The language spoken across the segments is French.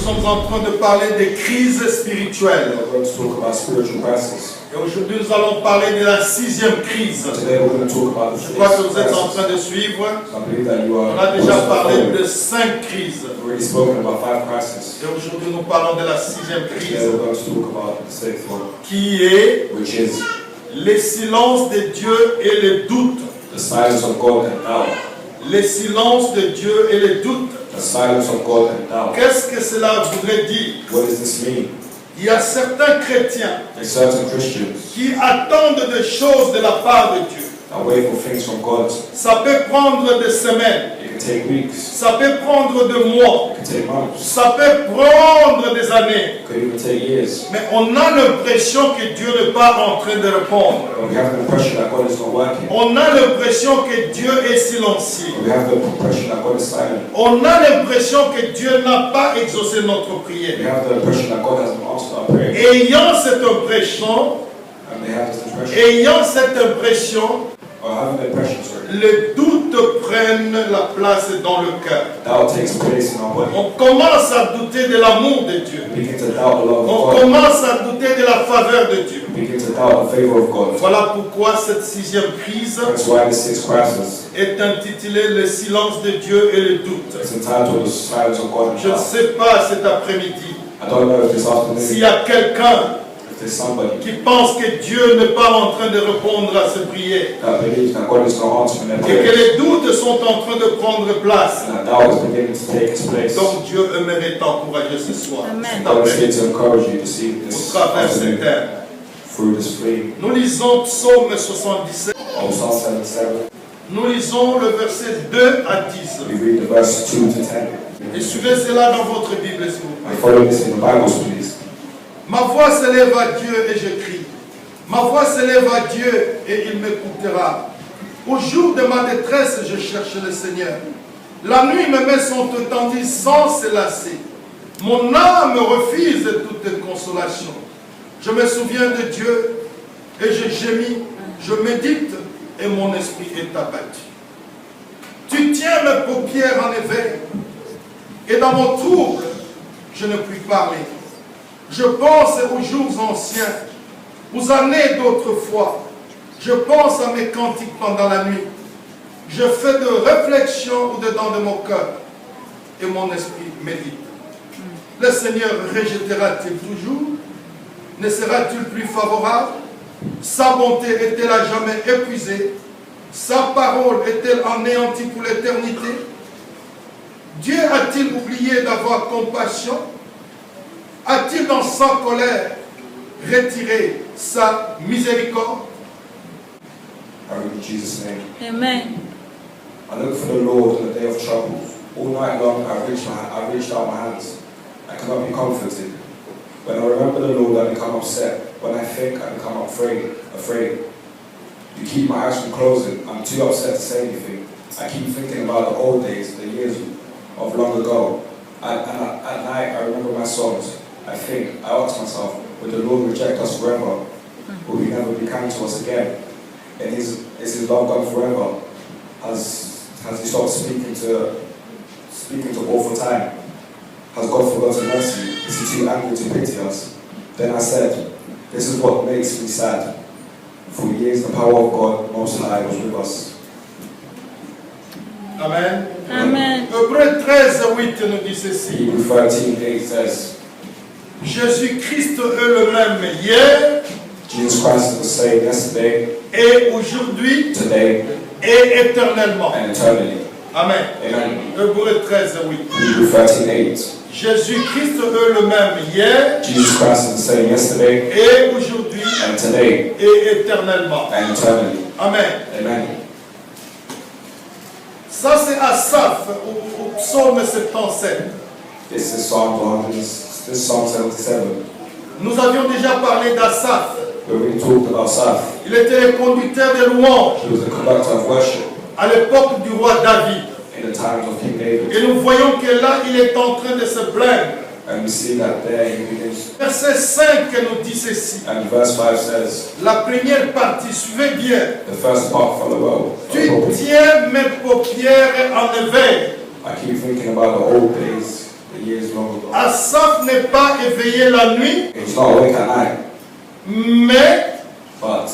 sommes en train de parler des crises spirituelles. We're going to talk about spiritual crisis. Et aujourd'hui, nous allons parler de la 6e crise. Today we're going to talk about the Je crois que vous êtes en crisis. train de suivre. I believe that you are. On a déjà parlé de 5 crises. We've already spoken about 5 crises. Et aujourd'hui, nous parlons de la 6e Today crise, we're going to talk about the 6th one, qui est which is les silences de Dieu et les doutes. the silence of God and doubt. Les silences de Dieu et les doutes. The silence of God and doubt. Qu'est-ce que cela voudrait dire? What does this mean? Il y a certains chrétiens There's certain Christians qui attendent des choses de la part de Dieu. that wait for things from God. Ça peut prendre des semaines, It can take weeks. ça peut prendre des mois, It can take months. ça peut prendre des années. It could even take years. Mais on a l'impression que Dieu n'est pas en train de répondre. But we have the impression that God is not working. On a l'impression que Dieu est silencieux. But we have the impression that God is silent. On a l'impression que Dieu n'a pas exaucé notre prière. We have the impression that God hasn't answered our prayer. Ayant cette impression, And they have this impression, or having the impression, sorry, les doutes prennent la place dans le cœur. doubt takes place in our body. On commence à douter de l'amour de Dieu. We begin to doubt the love On of God. commence à douter de la faveur de Dieu. We begin to doubt the favor of God. Voilà pourquoi cette 6e crise That's why the 6th crisis est intitulée Le silence de Dieu et le doute. is entitled The Silence of God and Je ne Doubt. sais pas cet après-midi I don't know if this s'il y afternoon, a quelqu'un if there's somebody qui pense que Dieu n'est pas en train de répondre à ses prières that believes that God is not answering their et que prayers les doutes sont en train de prendre place. and that doubt is beginning to take its place. Donc Dieu aimerait t'encourager ce soir, Amen. cet God is here après-midi, to encourage you to see au this travers ces afternoon termes. through this flame. Nous lisons Psaume 77, Oh, Psalm 77, nous lisons le verset 2 à 10. we read the verse 2 to 10. Et suivez cela dans votre Bible, s'il vous plaît. And follow this in the Bibles, please. Ma voix s'élève à Dieu et je crie. Ma voix s'élève à Dieu et il m'écoutera. Au jour de ma détresse, je cherche le Seigneur. La nuit, mes mains sont étendues sans se lasser. Mon âme refuse toute consolation. Je me souviens de Dieu et je gémis, je médite et mon esprit est abattu. Tu tiens mes paupières en éveil et dans mon trouble, je ne puis parler. Je pense aux jours anciens, aux années d'autrefois. Je pense à mes cantiques pendant la nuit. Je fais de réflexions au-dedans de mon cœur et mon esprit médite. Le Seigneur rejettera-t-il toujours? Ne sera-t-il plus favorable? Sa bonté est-elle à jamais épuisée? Sa parole est-elle anéantie pour l'éternité? Dieu a-t-il oublié d'avoir compassion? A-t-il dans sa colère retiré sa miséricorde? I read in Jesus' name. Amen. I look for the Lord in the day of trouble. All night long I reached out my hands. I cannot be comforted. When I remember the Lord, I become upset. When I think, I become afraid. You keep my eyes from closing. I'm too upset to say anything. I keep thinking about the old days, the years of long ago. At night, I remember my songs. I ask myself, will the Lord reject us forever? Will he never be kind to us again? Is his love gone forever? Has he stopped speaking to all for time? Has God forgotten mercy? Is he too angry to pity us? Then I said, this is what makes me sad. For years the power of God Most High was with us. Amen. Amen. Hébreux 13:8 nous dit ceci. Hebrews 13:8 says, Jésus-Christ est le même hier Jesus Christ is the same yesterday, et aujourd'hui today, et éternellement. and eternally. Amen. Amen. Hébreux 13:8. Hebrews 13:8. Jésus-Christ est le même hier Jesus Christ is the same yesterday, et aujourd'hui and today, et éternellement. and eternally. Amen. Amen. Ça c'est Asaph au psaume 77. This is Psalm 77. Nous avions déjà parlé d'Asaph. We already talked about Asaph. Il était le conducteur des louanges He was the conductor of worship à l'époque du roi David. in the times of King David. Et nous voyons que là, il est en train de se plaindre. And we see that there he begins. Verset 5 nous dit ceci. And verse 5 says, La première partie, suivez bien. the first part, follow well. Tu tiens mes paupières en éveil. I keep thinking about the old days, the years long ago. Asaph n'est pas éveillé la nuit, He was not awake at night, mais, but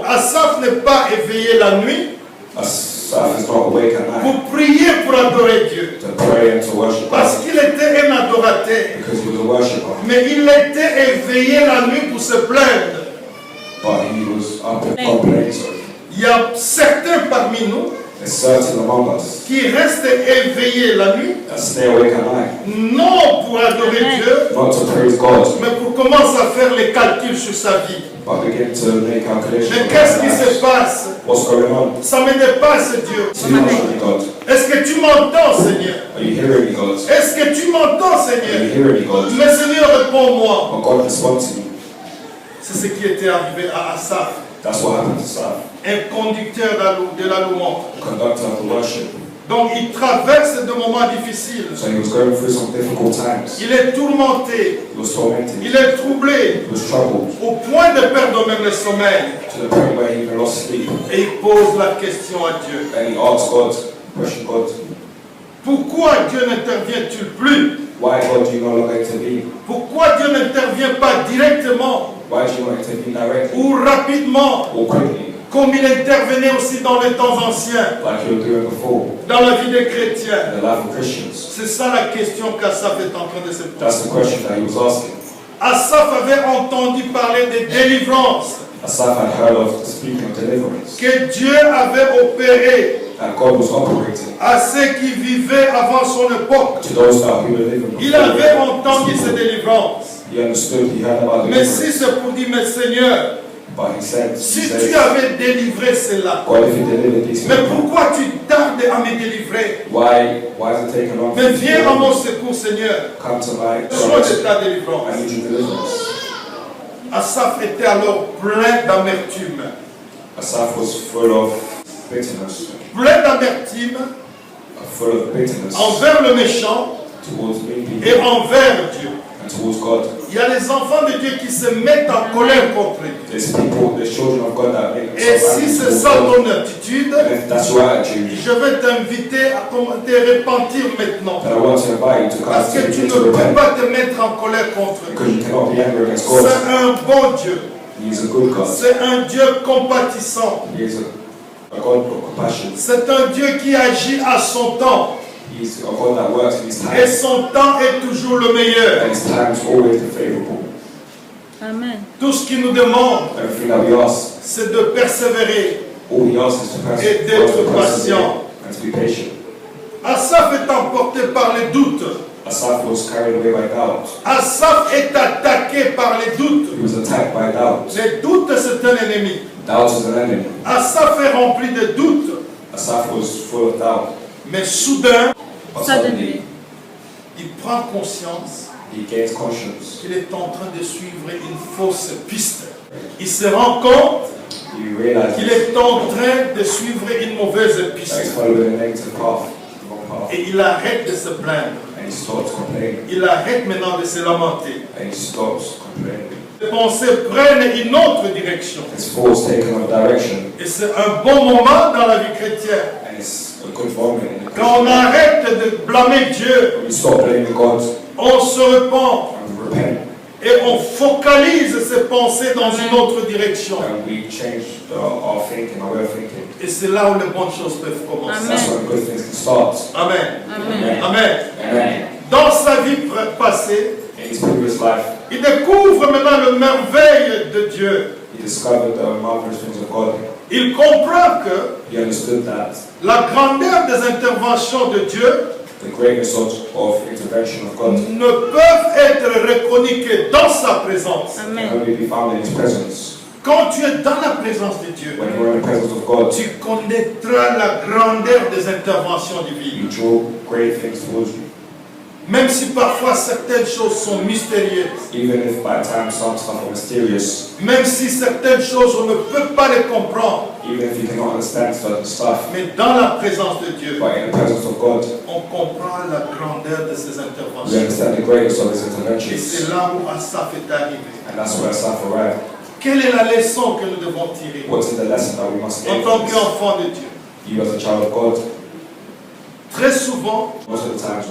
Asaph n'est pas éveillé la nuit Asaph is not awake at night pour prier, pour adorer Dieu. to pray and to worship Parce God, qu'il était un adorateur. because he was a worshipper, Mais il était éveillé la nuit pour se plaindre. but he was up and complaining. So Il y a certains parmi nous there's certain among us qui restent éveillés la nuit, that stay awake at night, non pour adorer Dieu, not to praise God, mais pour commencer à faire les calculs sur sa vie. but begin to make calculations. Mais of qu'est-ce their qui se lives. passe? What's going on? Ça me dépasse, Dieu. It's not worshiping God. Est-ce que tu m'entends, Seigneur? Are you hearing me, God? Est-ce que tu m'entends, Are you Seigneur? hearing me, God? Mais Seigneur, réponds-moi. But God responds to me. C'est ce qui était arrivé à Asaph, That's what happened to Asaph, un conducteur de la louange. the conductor of the worship. Donc il traverse des moments difficiles. So he was going through some difficult times. Il est tourmenté, He was tormented. il est troublé, He was troubled au point de perdre même le sommeil. to the point where he even lost sleep. Et il pose la question à Dieu. And he asked God, question God, Pourquoi Dieu n'intervient-il plus? why God do you no longer intervene? Pourquoi Dieu n'intervient pas directement Why do you not intervene directly ou rapidement, or quickly, comme il intervenait aussi dans les temps anciens, like you were doing before dans la vie des chrétiens? in the life of Christians? C'est ça la question qu'Asaph est en train de se poser. That's the question that he was asking. Asaph avait entendu parler de délivrance Asaph had heard of speaking of deliverance, que Dieu avait opéré that God was operating à ceux qui vivaient avant son époque. to those that who were living Il avait before. entendu ces délivrances. He understood, he heard about Mais si deliverance, c'est pour dire, mais Seigneur, but he said, si tu avais délivré cela, God, if you delivered these mais people, pourquoi tu tardes à me délivrer? why is it taking long? Mais viens à mon secours, Seigneur. Come to my Sois de ta délivrance. I need your deliverance. Asaph était alors plein d'amertume. Asaph was full of bitterness, Plein d'amertume envers le méchant towards mean people et envers Dieu. and towards God. Il y a des enfants de Dieu qui se mettent en colère contre Dieu. There's people, there's children of God that make Et themselves si angry c'est towards ça God. ton attitude, And if that's your attitude, je vais t'inviter à te repentir maintenant. then I want to invite you to come Parce que to tu me ne to peux repent, pas te mettre en colère contre because Dieu. you cannot be angry against God. C'est un bon Dieu. He is a good God. C'est un Dieu compatissant. He is a God of compassion. C'est un Dieu qui agit à son temps. He is a God that works in His Et time, son temps est toujours le meilleur. and His time is always the favorable. Amen. Tout ce qu'il nous demande, Everything that we ask, c'est de persévérer. all He asks is to Et d'être persevere patient. and to be patient. Asaph est emporté par les doutes. Asaph was carried away by doubt. Asaph est attaqué par les doutes. He was attacked by doubt. Les doutes, c'est un ennemi. Doubt is an enemy. Asaph est rempli de doutes. Asaph was full of doubt. Mais soudain, But Suddenly, suddenly, il prend conscience he gains conscience. qu'il est en train de suivre une fausse piste. Il se rend compte He realizes qu'il est en train de suivre une mauvaise that he's piste. following a negative path, the wrong path. Et il arrête de se plaindre. And he stops complaining. Il arrête maintenant de se lamenter. And he stops complaining. Les pensées prennent une autre direction. His thoughts take another direction. Et c'est un bon moment dans la vie chrétienne. And it's a good moment in the Quand on Christian life. arrête de blâmer Dieu, When we stop blaming God on se repent and we repent, et on focalise ses pensées dans une autre direction. and we change our thinking, our way of thinking, Et c'est là où les bonnes choses peuvent commencer. Amen. that's when good things can start. Amen. Amen. Amen. Amen. Dans sa vie passée, In his previous life, il découvre maintenant le merveille de Dieu. he discovered the marvelous things of God. Il comprend que He understood that la grandeur des interventions de Dieu the greatness of intervention of God ne peuvent être reconnues que dans sa présence. can Amen. only be found in his presence. Quand tu es dans la présence de Dieu, When you're in the presence of God, tu connaîtras la grandeur des interventions divines. you draw great things towards you. Même si parfois certaines choses sont mystérieuses, Even if by times some stuff are mysterious, même si certaines choses on ne peut pas les comprendre, even if you cannot understand certain stuff, mais dans la présence de Dieu, but in the presence of God, on comprend la grandeur de ses we interventions. understand the greatness of his Et interventions. c'est là où Asaph est arrivé. And that's where Asaph arrived. Quelle est la leçon que nous devons tirer What's the lesson that we must en take tant from this? qu'enfant de Dieu? You as a child of God, Très souvent, most of the times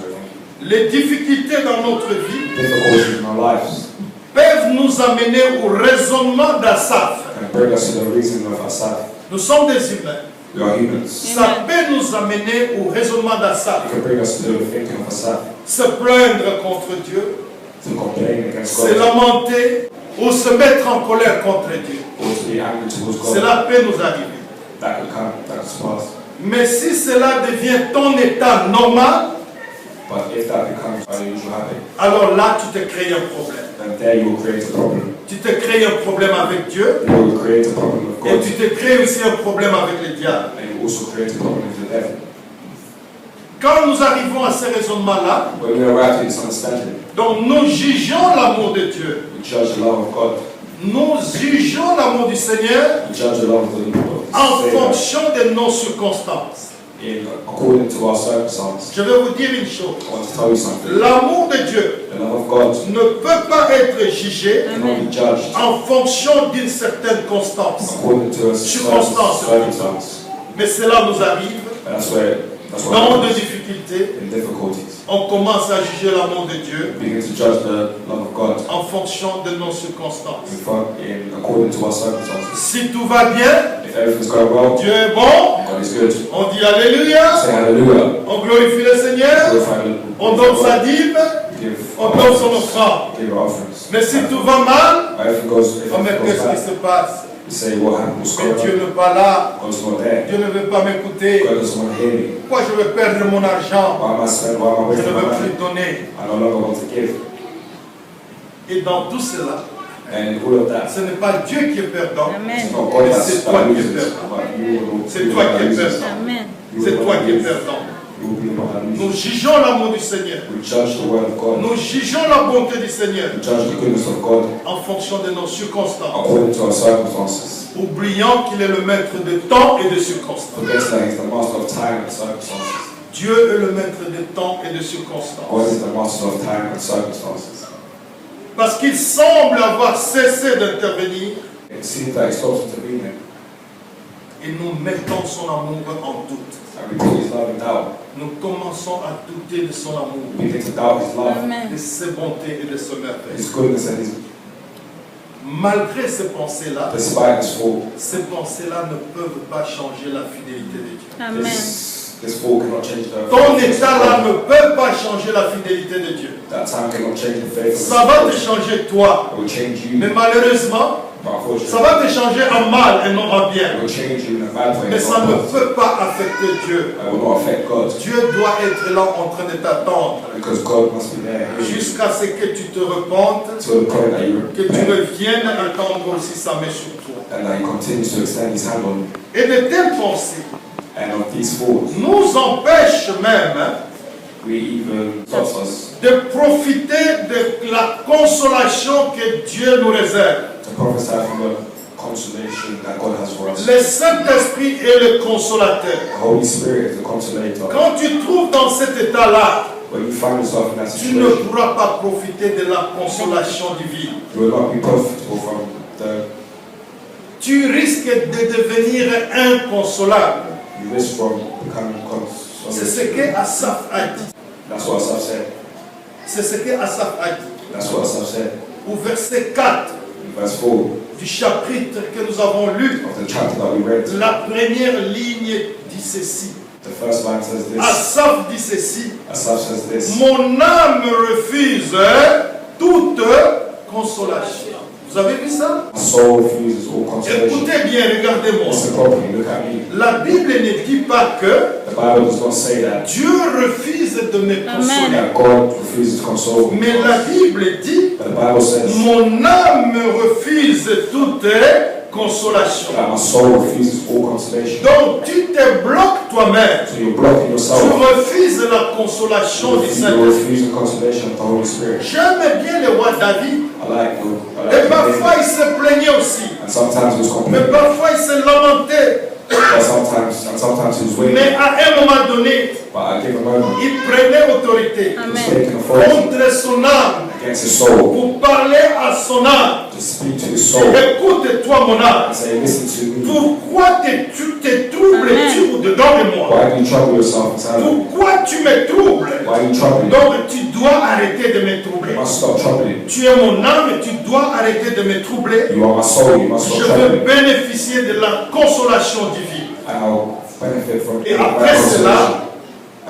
Les difficultés dans notre vie difficulties in our lives, peuvent nous amener au raisonnement d'Asaph. can bring us to the reasoning of Asaph. Nous sommes des humains. We are humans. Ça peut nous amener au raisonnement d'Asaph. It can bring us to the thinking of Asaph, Se plaindre contre Dieu, to complain against se God, lamenter ou se mettre en colère contre Dieu. or to be angry towards God. Cela peut nous arriver. That could come, that could pass. Mais si cela devient ton état normal, But if that becomes our usual habit, alors là, tu te crées un problème. then there you will create a problem. Tu te crées un problème avec Dieu You will create a problem with et God, tu te crées aussi un problème avec le diable. and you also create a problem with the devil. Quand nous arrivons à ces raisonnements-là, When we arrive to this understanding, donc nous jugeons l'amour de Dieu. we judge the love of God, Nous jugeons l'amour du Seigneur we judge the love of the Lord, en say that fonction de nos circonstances. according to our circumstances. Je vais vous dire une chose. I want to tell you something. L'amour de Dieu The love of God ne peut pas être jugé cannot be judged en fonction d'une certaine constance. according to a certain circumstance. Mais cela nous arrive And that's why dans des difficultés. in difficulties, On commence à juger l'amour de Dieu we begin to judge the love of God en fonction de nos circonstances. according to our circumstances. Si tout va bien, If everything's going well, Dieu est bon, God is good. on dit Alléluia, Say hallelujah. on glorifie le Seigneur, Glorify the on donne sa dîme, give on donne son offrande. give your offerings. Mais si tout va mal, Everything goes, if oh, mais everything qu'est-ce goes qui se bad, passe? you say what happened, what's Mais going Dieu on. n'est pas là, God's not there. Dieu ne veut pas m'écouter. God doesn't want to hear me. Pourquoi je vais perdre mon argent? Why am I spending? Why am I Je wasting ne my veux money? plus donner. I no longer want to give. Et dans tout cela, And all of that, ce n'est pas Dieu qui est perdant, it's Amen. not God C'est that toi qui es loses, perdant. but you will C'est toi qui es perdant. Amen. C'est toi qui es perdant. You will be the one that Nous loses. jugeons l'amour du Seigneur. We judge the word of God. Nous jugeons la bonté du Seigneur We judge the goodness of God en fonction de nos circonstances, according to our circumstances. oubliant qu'il est le maître de temps et de circonstances. Forget that He's the master of time and circumstances. Dieu est le maître de temps et de God circonstances. is the master of time and circumstances. Parce qu'il semble avoir cessé d'intervenir It seems that He stops intervening et nous mettons son amour en doute. and we put His love in doubt. Nous commençons à douter de son amour, We begin to doubt His love, de Amen. ses bontés et de ses merveilles. His goodness and His, Malgré ces pensées-là, despite His fault. ces pensées-là ne peuvent pas changer la fidélité de Dieu. Amen. This fault cannot change the Ton état-là ne peut pas changer la fidélité de Dieu. That time cannot change the faith of Ça va te God. changer toi, It will change you, mais malheureusement, but ça unfortunately, va te changer en mal et non en it bien. will change you in a bad way. Mais ça ne It peut pas affecter Dieu. will not affect God, Dieu doit être là en train de t'attendre because God must be there jusqu'à ce que tu te repentes, to the point that you que tu repent reviennes attendre aussi sa main sur toi. and that He continues to extend His hand on you. Et de telles pensées And of these faults, nous empêchent même we even stops us de profiter de la consolation que Dieu nous réserve. to prophesy from the consolation that God has for us. Le Saint-Esprit est le consolateur. The Holy Spirit is the consolator. Quand tu te trouves dans cet état-là, When you find yourself in that tu ne situation, pourras pas profiter de la consolation divine. you will not be profitable from the. Tu risques de devenir inconsolable. You risk from becoming C'est ce consolated. que Asaph a dit. That's what Asaph said. C'est ce que Asaph a dit. That's what Asaph said. Au verset 4 In verse 4 du chapitre que nous avons lu, of the chapter that we read, la première ligne dit ceci. the first line says this. Asaph dit ceci. Asaph says this. Mon âme refuse toute consolation. Vous avez vu ça? My soul refuses all consolation. Écoutez bien, regardez-moi. Listen properly, look at me. La Bible ne dit pas que The Bible does not say that, Dieu refuse de me consoler. that God refuses to console. Mais la Bible dit, But the Bible says mon âme refuse toute consolation. that my soul refuses all consolation. Donc tu te bloques toi-même. So you're blocking Tu yourself. refuses la consolation du You're Saint-Esprit. refusing consolation of the Holy Spirit. J'aime bien le roi David. I Et like parfois David. il se plaignait aussi. And sometimes he was Mais complaining. parfois il se lamentait. But sometimes he was waiting. Mais à un moment donné, But at a given moment, il prenait autorité he was Amen. taking authority contre son âme against his soul, pour parler à son âme. to speak to his soul, Écoute-toi, mon âme. and say, listen to me. Pourquoi tu te troubles tu au-dedans de moi? Why do you trouble yourself inside? Pourquoi tu me troubles? Why do you trouble me? Donc tu dois arrêter de me troubler. You must stop troubling. Tu es mon âme et tu dois arrêter de me troubler. You are my soul, you must Je stop veux troubling. bénéficier de la consolation divine. And I'll benefit from Et my après consolation. cela,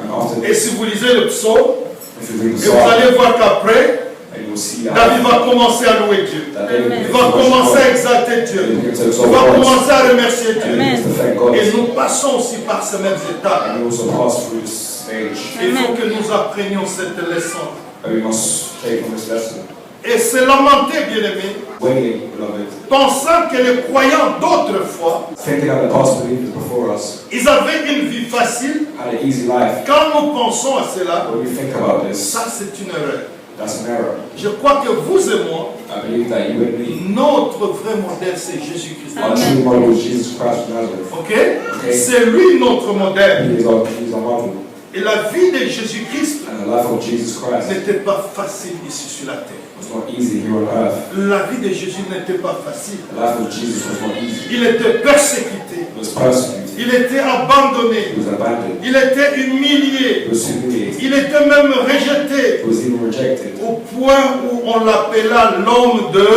And after et this, si vous lisez le psaume, if you read the et vous psalm, allez voir qu'après, and you'll see that David va commencer à louer Dieu. that David Amen. Il begins va to worship commencer à God. exalter He Dieu. begins to Il exalt va God. commencer à remercier And he Dieu. begins to thank God. Et nous passons aussi par ces mêmes étapes. And we also pass through this stage. Il faut que nous apprenions cette leçon. And we must take from this lesson. Et se lamenter, bien-aimés, Waiting, beloved. pensant que les croyants d'autrefois, Thinking that the past believers before us ils avaient une vie facile. had an easy life. Quand nous pensons à cela, When we think about this, ça c'est une erreur. that's an error. Je crois que vous et moi, I believe that you and me, notre vrai modèle c'est Jésus-Christ. our true model is Jesus Christ of Nazareth. Ok? C'est lui notre modèle. He is our model. Et la vie de Jésus-Christ And the life of Jesus Christ n'était pas facile ici sur la terre. was not easy here on earth. La vie de Jésus n'était pas facile. The life of Jesus was not easy. Il était persécuté. He was persecuted. Il était abandonné. He was abandoned. Il était humilié. He was humiliated. Il était même rejeté. He was even rejected. Au point où on l'appela l'homme de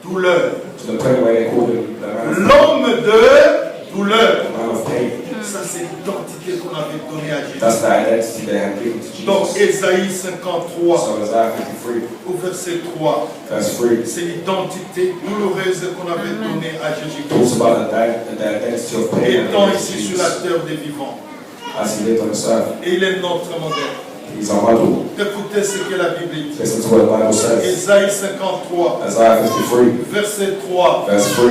douleur. To the point where they called him the man of pain. L'homme de douleur. The man of pain. Ça, c'est l'identité qu'on avait donnée à Jésus. That's the identity they had given to Donc, Jesus. Ésaïe 53, So Isaiah 53, au verset 3, verse 3, c'est l'identité douloureuse qu'on avait donnée à talks Jésus-Christ, about the identity of pain étant and ici sur la terre des vivants. as he lived on this earth. Et il est notre modèle. He's our model. Écoutez ce que la Bible dit. Listen to what the Bible says. Ésaïe 53, Isaiah 53, verset 3. verse 3.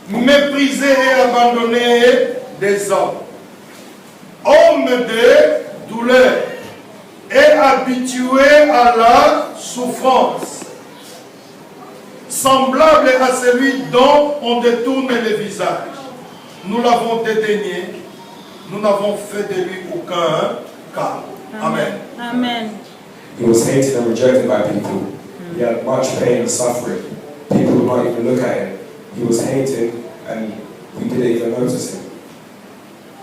Méprisé et abandonné des hommes, homme de douleur et habitué à la souffrance, semblable à celui dont on détourne le visage. Nous l'avons dédaigné, nous n'avons fait de lui aucun cas. Amen. Amen. He was hated and rejected by people. He had much pain and suffering. People would not even look at him. He was hated and we didn't even notice him.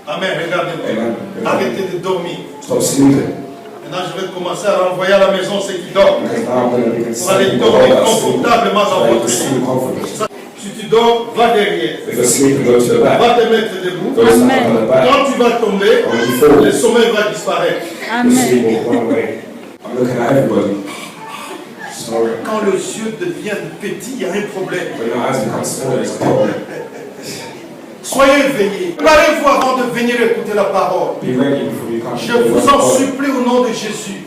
Amen. Regardez-moi. Amen. Arrêtez de dormir. Stop sleeping. Maintenant, je vais commencer à renvoyer à la maison ceux qui dorment. Because now I'm going to begin Pour aller sending people dormir that sleep. confortablement So dans they can votre lit. sleep comfortably. Si tu dors, va derrière. If you're sleeping, go to the back. Va te mettre debout. Go stand Amen. up on the back. Quand tu vas tomber, And when you fall, le sommeil va disparaître. the sleep Amen. will run away. I'm looking at everybody. Snoring. Quand les yeux deviennent petits, il y a un problème. When your eyes become smaller, it's a problem. Soyez éveillés. Préparez-vous avant de venir écouter la parole. Be ready before you come. Je vous en supplie au nom de Jésus.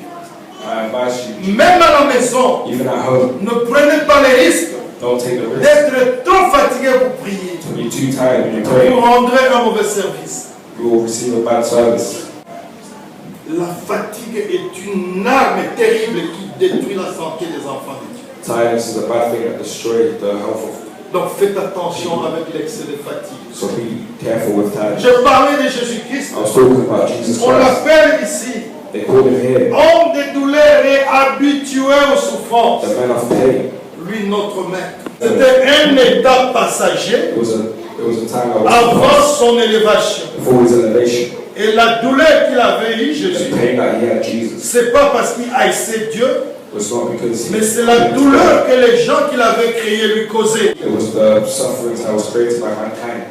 I advise you, Même à la maison, even at home, ne prenez pas le risque don't take the risk d'être trop fatigué pour prier. to be too tired when you pray. Vous rendrez un mauvais service. You will receive a bad service. La fatigue est une arme terrible qui détruit la santé des enfants de Dieu. Tiredness is a bad thing that destroys the health of. Donc faites attention avec l'excès de fatigue. So be careful with tiredness. Je parlais de Jésus-Christ. I was talking about Jesus On Christ. l'appelle ici They called him here homme de douleur et habitué aux souffrances. the man of pain. Lui, notre maître. C'était un état passager It was a time that was avant past son élévation. before his elevation. Et la douleur qu'il avait eue, Jésus, The pain that he had, Jesus, c'est pas parce qu'il haïssait Dieu, was not because mais c'est la douleur que les gens qu'il avait créés lui causaient. It was the sufferings that was created by mankind.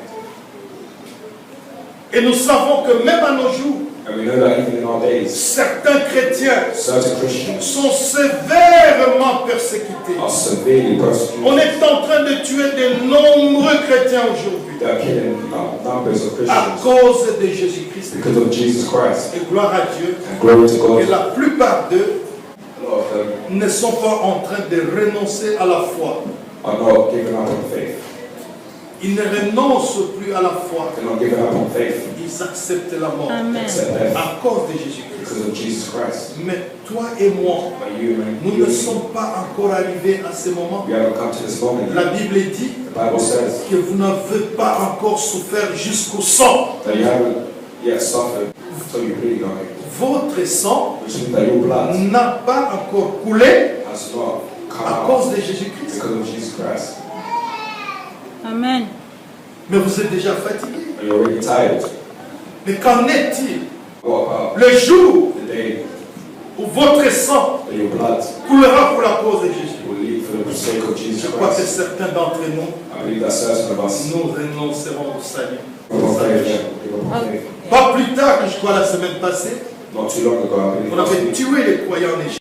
Et nous savons que même à nos jours, And we know that even in our days, certains chrétiens certain Christians sont sévèrement persécutés. are severely persecuted. On est en train de tuer de nombreux chrétiens aujourd'hui They are killing numbers of à Christians cause de Jésus-Christ. because of Jesus Christ. Et gloire à Dieu. And glory to Et God. la plupart d'eux A lot of them ne sont pas en train de renoncer à la foi. are not giving up on faith. Ils ne renoncent plus à la foi. They're not giving up on faith Ils acceptent la mort Amen. except death à cause de Jésus-Christ. because of Jesus Christ. Mais toi et moi, But you and nous you, ne sommes pas encore arrivés à ce moment. we haven't come to this moment La yet. Bible dit The Bible says que vous n'avez pas encore souffert jusqu'au sang. that you haven't yet suffered until you really got it. Votre sang Which means that your blood n'a pas encore coulé has not come à out cause de Jésus-Christ. because of Jesus Christ. Amen. Mais vous êtes déjà fatigué. And you're already tired. Mais qu'en est-il What about le jour the day où votre sang that your blood coulera pour la cause de Jésus? will lead for the sake of Je Jesus crois que Christ? certains d'entre nous, I believe that certain of us nous renoncerons au salut. will not faith, give up on faith. Pas plus tard que je crois la semaine passée, Not too long ago, I believe on avait us tué les croyants en Égypte.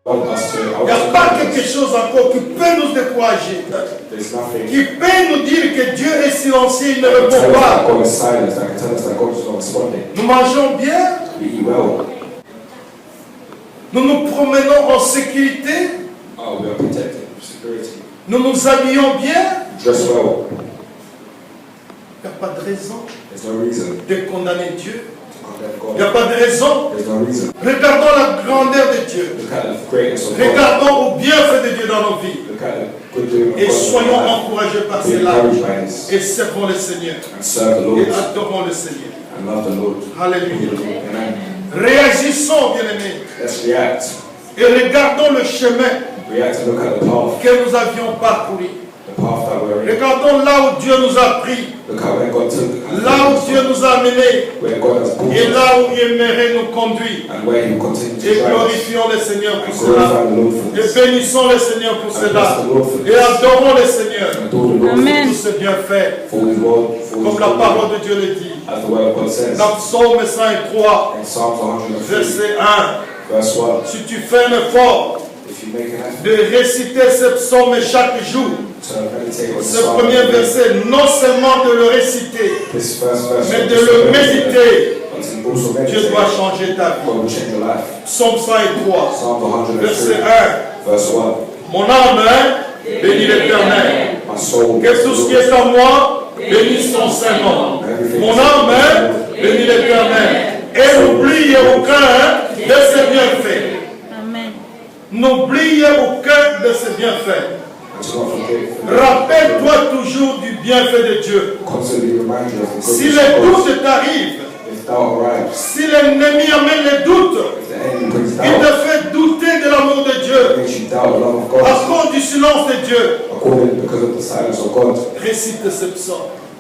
I want us to- I Il n'y a want pas us to- quelque chose encore qui peut nous décourager, There's nothing qui peut nous dire que Dieu est silencieux, il ne that can tell répond us that pas. God is silent, that can tell us that God is not responding. Nous mangeons bien, We eat well. nous nous promenons en sécurité, Oh, we are protected with security. nous nous habillons bien. We dress well. Il n'y a pas de raison There's no reason de condamner Dieu. to condemn Il n'y a God. pas de raison. There's no reason. Regardons la grandeur de Dieu. Look at the greatness of God. Regardons au bienfait de Dieu dans nos vies. Look at the good doing of Et God in soyons our life. encouragés par Be cela. encouraged by this Et servons le Seigneur. and serve the Et Lord adorons le Seigneur. and love the Lord. Alléluia. Amen. Réagissons, bien-aimés. Let's react. Et regardons le chemin React and look at the path. que nous avions parcouru. The path that we're in. Regardons là où Dieu nous a pris. Look at where God took. Là où Dieu nous a menés. Where God has brought Et us. là où il aimerait nous conduire. And where He will continue to Et drive us. glorifions le Seigneur And pour cela. glorify the Lord for Et this. bénissons le Seigneur pour And cela. bless the Lord for Et this. adorons le Seigneur And adore the Lord Amen. pour tous ses bienfaits. for His word. For His Comme la word. parole de Dieu le dit. As the word of God says. Dans Psaume 103, In Psalms 103, verset 1. verse 1. Si tu fais un effort If you make an effort de réciter ce psaume chaque jour, to meditate on the ce Psalm, premier verset, non seulement de le réciter, this first verse, mais de just le to meditate, méditer, but to also Dieu meditate, doit changer ta vie. God will change your life. Psaume 103, Psalm 103, verset 1. verse 1. Mon âme, bénis l'Éternel. My soul, Que tout ce qui est en moi, bénisse son Saint-Nom. Mon âme, bénis l'Éternel. Et n'oubliez aucun de ses bienfaits. Amen. N'oubliez aucun de ses bienfaits. and to not forget. Rappelle-toi toujours du bienfait de Dieu. Constantly remind you of the Si goodness les of God. doutes t'arrivent, If doubt arrives, si l'ennemi amène les doutes, if the enemy brings il te doubt, fait douter de l'amour de it Dieu, makes you doubt the love of à God, cause du silence de Dieu, because of the silence of God. récite ce psaume.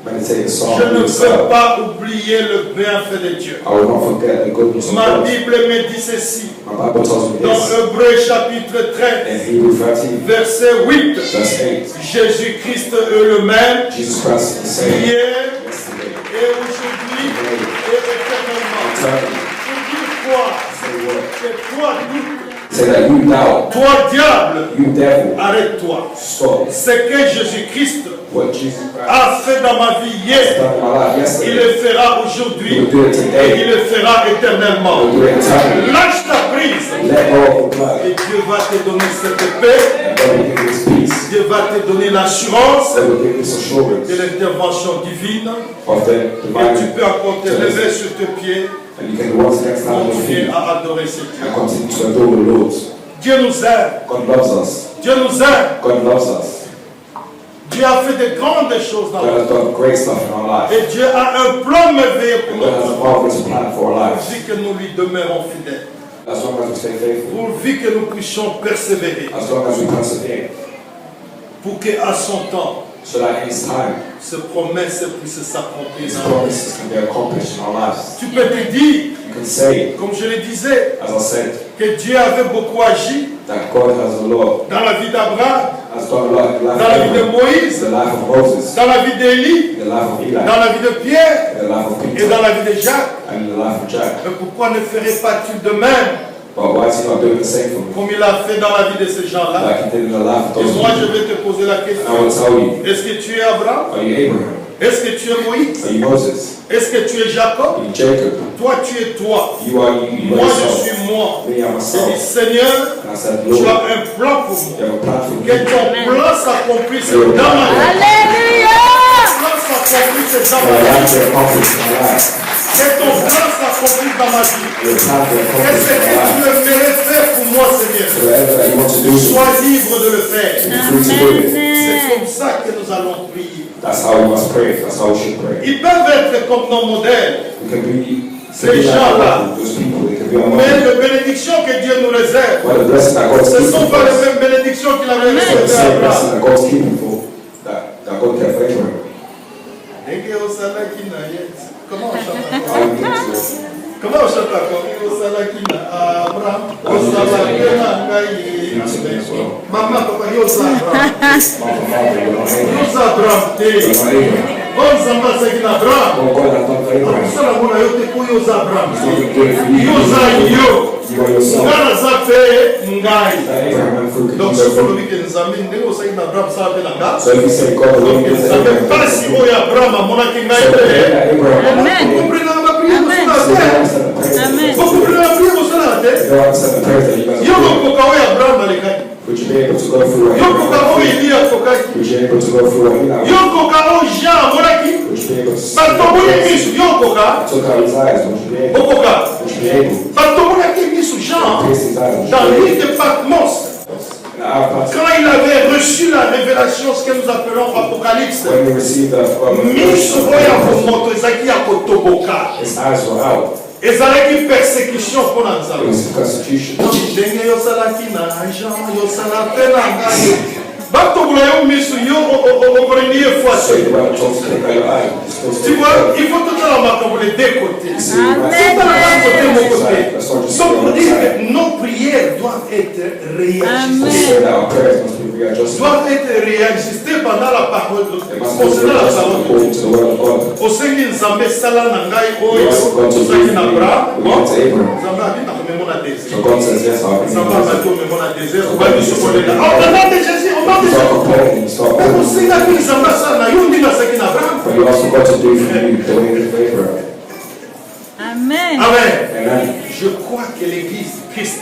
Meditate the psalm. Je ne veux yourself. pas oublier le bienfait de Dieu. I will not forget the goodness of Ma God. Bible me dit ceci, My Bible tells me dans this Hébreux chapitre 13, in Hebrews 13, verset 8. verse 8. Jésus-Christ est le même, Jesus Christ is the same hier yesterday, et aujourd'hui et éternellement. eternally. Je dis quoi? Say what? Que toi, doute, Say that you doubt, toi, diable, you devil, arrête-toi. stop. Ce que Jésus-Christ What Jesus Christ a fait dans ma vie has hier, done in my life il yesterday, le fera He aujourd'hui will do it et today. il le fera He éternellement. will do it eternally. Lâche ta prise Let go of the blood, et Dieu va te donner cette paix, and God will give you His peace. Dieu va te donner l'assurance God will give you this assurance de l'intervention divine of the et tu divine, peux encore te lever sur tes pieds, and you can once again stand on your continuer feet à adorer ce Dieu. and continue to adore the Lord. Dieu nous aime, God loves us. Dieu nous aime. God loves us. Dieu a fait de grandes choses dans God notre has done great stuff in our life. vie. Et Dieu a un plan merveilleux pour And God has a notre vie. marvelous plan for our lives. Pourvu que nous lui demeurons fidèles. As long as we stay faithful, Pourvu que nous puissions persévérer. as long as we persevere, Pour qu'à son temps, so that in His time, ces promesses puissent s'accomplir His dans notre vie. promises can be accomplished in our lives. Tu peux te dire, You can say, comme je le disais, as I said, que Dieu avait beaucoup agi that God has a lot, dans la vie d'Abraham, has done a lot in the life dans la vie de of Moïse, the life of Moses, dans la vie d'Élie, in the life of Eli, dans la vie de Pierre in the life of et Peter, dans la vie de Jacques. and in the life of Jack. Mais pourquoi ne ferais pas-tu de même But why is He not doing the same for me? comme il a fait dans la vie de ces gens-là? Like He did in the life of Et those moi, je people. vais te poser la And I will question. tell you, Est-ce que tu es Abraham? are you Abraham? Est-ce que tu es Moïse? Are you Moses? Est-ce que tu es Jacob? Are you Jacob? Toi, tu es toi. You are you, you Moi, je yourself. suis moi. Me, I'm J'ai dit, myself. Seigneur, And I said, tu Lord, as un plan pour moi. you have a plan for Que me. ton plan s'accomplisse dans ma vie. Alléluia. Que ton plan accompli ces For dans the ma life vie. to accomplish in my life. Que ton plan s'accomplisse dans ma vie. Your plan to Que accomplish ce in que my life. tu aimerais faire pour moi, Seigneur, So whatever that you want to do, sois libre de le faire. be free to do it. C'est Amen. comme ça que nous allons prier. That's how we must pray. That's how we should pray. Ils peuvent être comme nos modèles, We can be Ces gens-là. those people. They can be our mais model. les bénédictions que Dieu nous réserve, But the blessing that God's ce ne keeping sont for pas les us, mêmes bénédictions qu'il avait it's the réservées à same blessing Abraham. that God's keeping for, that God kept for Abraham. Enge osalaki na ye. Comment on chante How encore? we get to it. Comment on chante encore? Enge osalaki na Abraham. Osalaki na ngai ye. Maman, papa, yoza Abraham. Father, we're not Abraham. Yoza Abraham te. We're not Abraham. Onzamba asaki na Abraham. What God has done for Abraham, Akusala mona yo te po yoza Abraham He's te. not going to do it for you. Yoza yo. You are yourself. Nga naza pe ngai. That Abraham went through could Donc you soki go olobi ke nzambe ndenge osali na Abraham sala mpe na nga. So if you say God alone Donc is nzambe Abraham, mpasi oyo Abraham amonaki ngai so te. that Abraham, Amen. Comprenez la prière Amen. kosala so they te. understand the prayer. Amen. Vous comprenez la prière kosala te. They don't understand the prayer that you guys Yo are praying. kokoka oyo Abraham alekaki. Would you be able to go through what Yo koka Abraham oyo went Eli akokaki. through? Would you be able to go through what Enoch Yo went koka oyo Jean amonaki. through? Would you be able to see Batoboli what misu yo koka. took out his eyes? Would you be able? Okoka. Would you be able? Batoboli misu Jean Pierce his eyes? dans l'île de Patmos. In our past, Quand il avait reçu la révélation, ce que nous appelons Apocalypse, when we received the miso oyo akomoto ezalaki ya kotoboka. his eyes were out. Ezalaki persécution mpo na It Nzambe. was persecution. Ndenge yosalaki na Jean, yosala mpe na ngai. Batobola yo miso yo okolingi ye fois So te. you were told to take out your eye. You're supposed to Tu take vois, it out. il faut totala makambo les deux côtés. See, you must- C'est pas la côté mon côté. That's not just Donc your pour dire side. que nos prières doivent être réajustées. We say that our prayers must be readjusted. Doivent être réajustées pendant la parole de They must be concernant la readjusted parole de according to the word of God. osengi nzambe esala na ngai We oyo also got to ozalaki believe na we Abraham. went to Abraham. Nzambe abina komemo na So désert. God says, yes, I'll be Nzambe in abaki omemo na désert. Obandi sokolela. Au nom de Jésus, au nom de You start Jésus. complaining, you start Mais complaining. osengaki nzambe asala na yo ndenge asaki na Abraham. But you also got to do for you the way of Abraham. Amen. Amen. Amen. Je crois que l'église Christ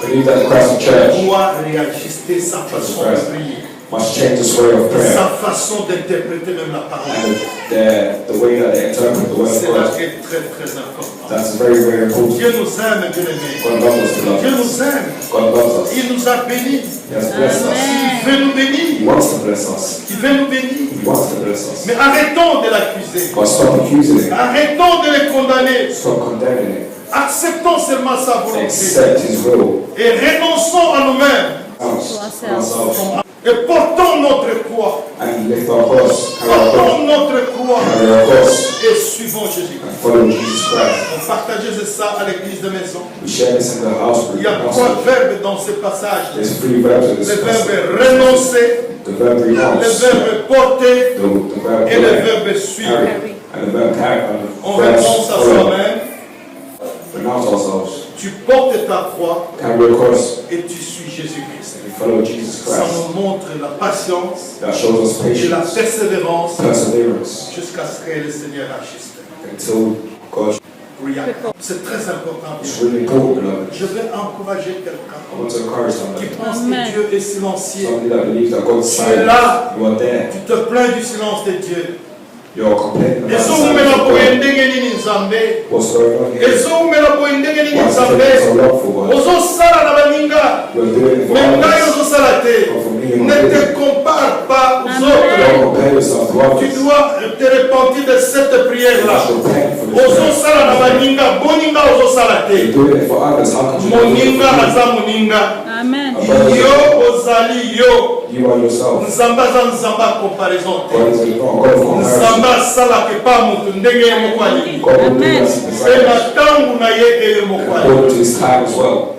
I believe that the Christ Church doit réajuster sa façon de prier, must change its way of prayer sa façon d'interpréter même la parole. and the way that they interpret the word of C'est là God. qui est très très important. That's very, very important. Dieu nous aime, bien-aimés. God loves us, beloved. Dieu nous aime. God loves us. Il nous a bénis. He has blessed us. Il veut nous bénir. He wants to bless us. Il veut nous bénir. He wants to bless us. Mais arrêtons de l'accuser. But stop accusing him. Arrêtons de le condamner. Stop condemning him. Acceptons seulement sa volonté. Accept his will. Et renonçons à nous-mêmes. Ourselves. Et portons notre croix. And lift our cross. Carry our cross. Portons notre croix. Carry our cross. Et suivons Jésus. And follow Jesus Christ. On partageait ça à l'église de maison. We share this in the house group. Il y a trois verbes dans ce passage. There's three verbs in Le this verbe passage. renoncer, The verb le renounce. verbe porter The verb et le collect. verbe suivre. Carry. And the verb carry. And On the verb renonce à follow. soi-même, Renounce ourselves. tu portes ta croix Carry your cross. et tu suis Jésus-Christ. And we follow Jesus Ça Christ. nous montre la patience That shows us et la patience, persévérance perseverance, jusqu'à ce que le Seigneur agisse. until God. Regarde, c'est très important. It's really important, beloved. Je vais encourager quelqu'un I want to encourage qui somebody. pense Amen. que Dieu est silencieux. Somebody that believes that God's Tu es silent. là, You are there. tu te plains du silence de Dieu. You're complaining about the ezowumela silence of boye God. ndenge nini nzambe What's going on here? ezowumela boye ndenge nini What's nzambe taking so long for God? ozosala na baninga You're doing it for me ngai others. ozosala te But for me, you're ne not doing te it. compare pas aux Amen. autres Don't compare yourself to tu others. dois te repentir de cette prière You là must repent for this prayer. ozosala na baninga boninga ozosala You're te doing it for others. How could you not do it moninga for me? aza moninga Amen. yo ozali yo You are yourself. nzambe aza nzambe ya comparaison te God is not God of comparison. nzambe asalaka epa moto ndenge ye moko alingi God will do Amen. us in mpe desires. na ntango na ye eye moko alingi According to his time as well.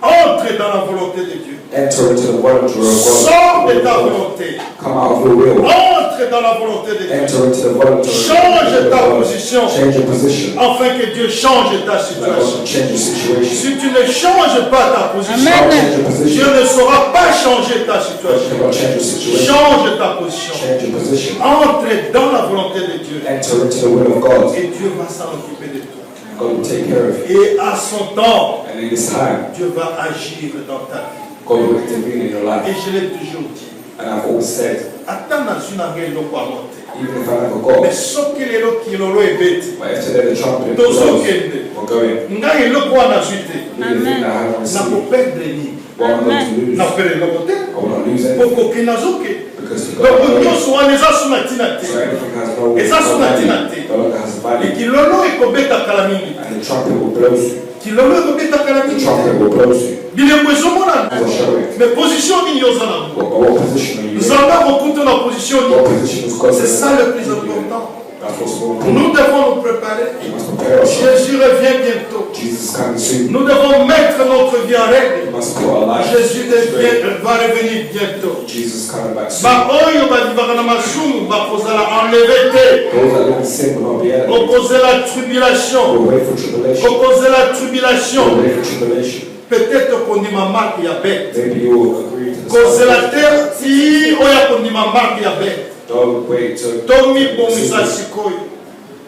entre dans la volonté de Dieu. Enter into the word of Sors de ta God. volonté. Come out of your will. Entre dans la volonté de Dieu. Enter into the word of Change ta position. Change your position. Afin que Dieu change ta Let situation. God change your situation. Si tu ne changes pas ta position, Amen. Change your Dieu position. ne saura pas changer ta God situation. cannot change your situation. Change ta position. Change your position. Entre dans la volonté de Dieu. Enter into the will of God. Et Dieu va s'en occuper de toi. God will take care of you. Et à son temps, And in His time, Dieu va agir dans ta vie. God will intervene in your Et life. je l'ai toujours dit. And I've always said, Attends dans une année, l'eau pour monter. Even if I never go. Mais soki lelo kilolo ebeti. But if today the trumpet Tozo blows, kende. we're going. Ngai eloko wana zwite. Even the thing that I haven't Na received, koperdre ni. what I'm going to lose, Na pere eloko te. I will not lose anything. Pokoki nazoke. Because to Donc God, nyonso wana eza suna tina te. so everything has no Eza suna tina value. te. No longer has a value. Kilolo ekobeta kala mingi. And the trumpet will blow you. Kilolo ekobeta kala The mingi. trumpet will blow you. Bilembo ezomona. I will show it. Mais position nini oza na ngo? What position are you in? Nzambe akokuta na position What nini? position is God? C'est ça le plus important. That's what's more important. Nous devons nous préparer. We must prepare ourselves. Jésus revient bientôt. Jesus is coming soon. Nous devons mettre notre vie en We règle. must put our life Jésus straight. va revenir bientôt. Jesus is coming back soon. Ba oyo balivaka na masumu bakozala enlevé te. Those that live in sin will not be elevated. Okozela tribulation. We'll wait for tribulation. Okozela We'll tribulation. wait for tribulation. Peut-être kondima marque ya bête. Maybe you will agree to this. Kozela terre ti oya kondima marque ya bête. Don't wait to. Tomi bomisa sikoyo.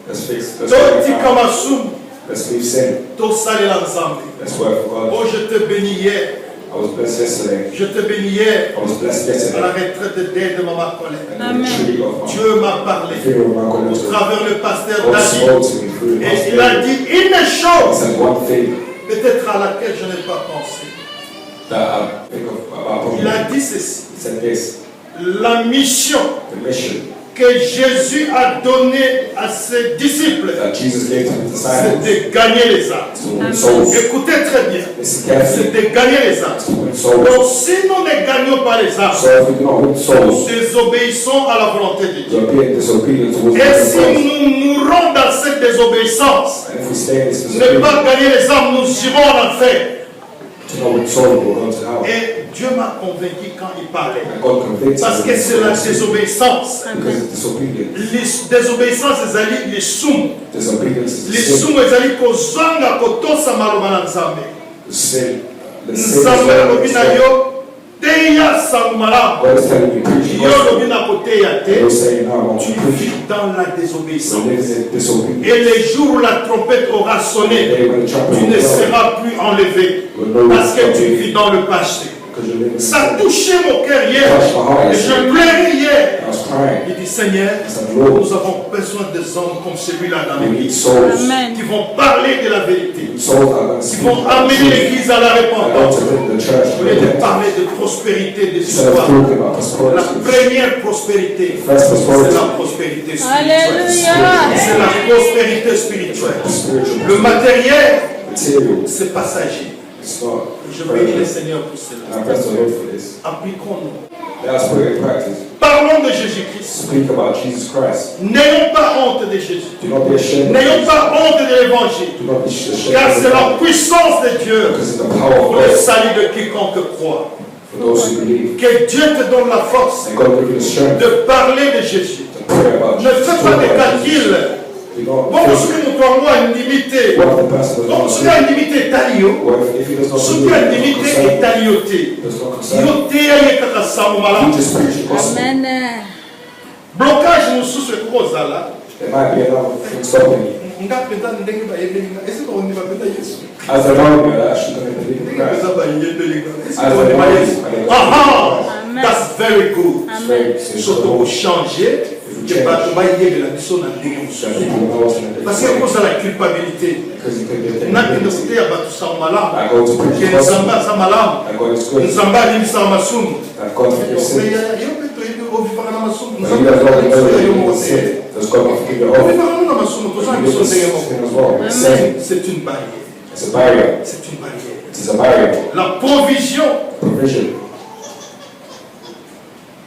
Let's fix. Totika masumu. Let's leave sin. Tosalela nzambe. Let's work for God. Oh, je te bénis hier. I was blessed yesterday. Je te bénis hier. I was blessed À la yesterday. retraite d'aide de Maman Colette. And the tree of my Dieu m'a parlé fear of my au goodness. travers le pasteur God David. spoke to me through the Et il a gospel. dit une He chose, said one thing peut-être à laquelle je n'ai pas pensé. that I think of about Il a me. dit ceci. He said this. La mission The mission que Jésus a donnée à ses disciples, that Jesus gave to his c'est disciples de gagner les âmes. to win souls. Écoutez très bien. Listen carefully. C'est de gagner les âmes. To win souls. Donc si nous ne gagnons pas les âmes, So if we do not win nous souls, désobéissons à la volonté de Dieu. you're being disobedient towards the Et will of si God. nous mourons dans cette désobéissance, And if we stay in this ne disobedience, pas gagner les âmes, nous irons en enfer. to not win souls, we'll go to hell. Et Dieu m'a convaincu quand il parlait. And God convicts Parce us que c'est la désobéissance. because it's disobedience. Les désobéissance ezali lisumu. Disobedience is the sin. Lisumu ezali kozanga kotosa maloba na Nzambe. The sin. The sin is Nzambe alobi the na sin. yo teya sango malamu. God is telling you, preach the Yo gospel. olobi na koteya te. You're saying, no, I want Tu to preach. vis dans la So désobéissance. live in disobedience. Et les jours où la trompette aura sonné, Today when the trumpet tu will ne blow, seras plus enlevé. you'll know Parce que tu it's vis dans le passé. because you live in Ça sin. touchait mon cœur hier. Touched my heart Et je yesterday. pleurais hier. I was crying. Il dit Seigneur, I said, Lord, nous avons besoin des hommes comme celui-là dans we need l'église souls. Amen. qui vont parler de la vérité, Souls that are going to qui speak vont about amener truth. l'église à la And repentance. to bring the church Au to lieu de repentance. parler de prospérité, de Instead of joie, talking about la prosperity, première prospérité, first c'est prosperity, la prospérité spirituelle. Alléluia. C'est la prospérité spirituelle. the spiritual Le matériel, material. c'est passager. It's not. Je bénis le Seigneur pour cela. And I bless the Lord for this. Appliquons-nous. Let us put it in practice. Parlons de Jésus-Christ. Speak about Jesus Christ. N'ayons pas honte de Jésus. Do not be ashamed. N'ayons pas honte de l'évangile. Do not be ashamed. Car c'est la puissance de Dieu Because it's the power of pour le God salut de quiconque croit. for those who believe. Que Dieu te donne la force And God give you the strength de parler de Jésus. to pray about Ne Jesus. fais to pas talk des about Jesus. calculs. Do not Bon, think soki moto yango andimité, what the person does donc not soki do. andimité etali yo, Or if he does not soki believe, andimité etali yo te, does not concern. yo teya ye kaka sango You malamu. just preach the gospel. Amen. Blocage mosusu ekoki kozala, There might be another thing stopping you. nga mpenza ndenge bayebeli nga, esi bakondima mpenza Yesu. As a know me, I'm actually going to believe in Ndenge Christ. mpenza bayebeli nga, esi As a bakondima know Yesu. me, Aha! Amen. That's very good. It's Amen. very serious. So tokochanger ke bato bayebela biso na ndenge That mosusu. people know us in a Parce que different way. kozala culpabilité. Because you could be a nakende thing. koteya bato sango malamu. I go to preach Ke the gospel. nzambe aza malamu. That God is good. Nzambe alimbisaka masumu. That God forgives sins. yo mpe toyebi ovivaka na masumu. But you guys already know that yo you moko can te. sin. Does God not forgive your own? ovivaka na masumu toza You biso do ndenge sin moko. as well. It's sin. C'est une barrière. It's a barrier. C'est une barrière. It is a barrier. La provision Provision.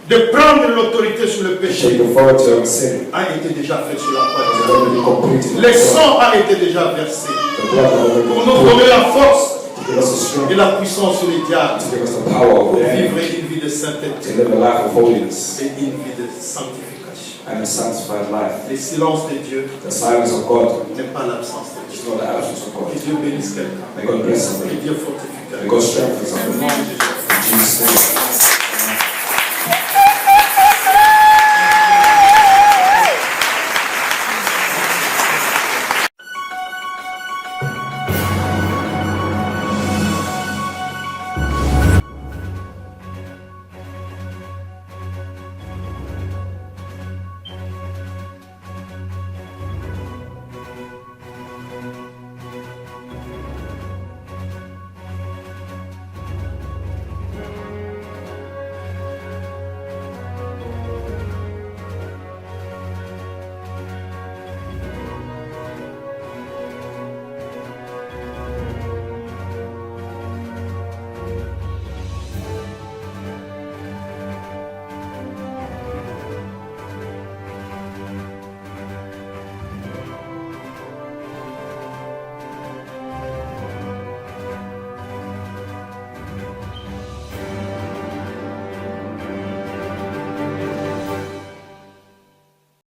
de prendre l'autorité sur le péché Take authority over sin. a été déjà faite sur la Has croix. already been completed. Le sang a été déjà versé The blood has already pour been nous poured donner la force to give us the strength, et la puissance sur les diables to give us the power pour over the vivre enemy, une vie de to sainteté live a life of holiness et une vie de sanctification. and a sanctified life. Le silence de Dieu The silence of God n'est pas l'absence de is Dieu. not the absence of God. Que Dieu bénisse quelqu'un. May God bless Que somebody. Dieu fortifie May quelqu'un. God strengthen Au somebody. nom de Jésus. In Jesus' name.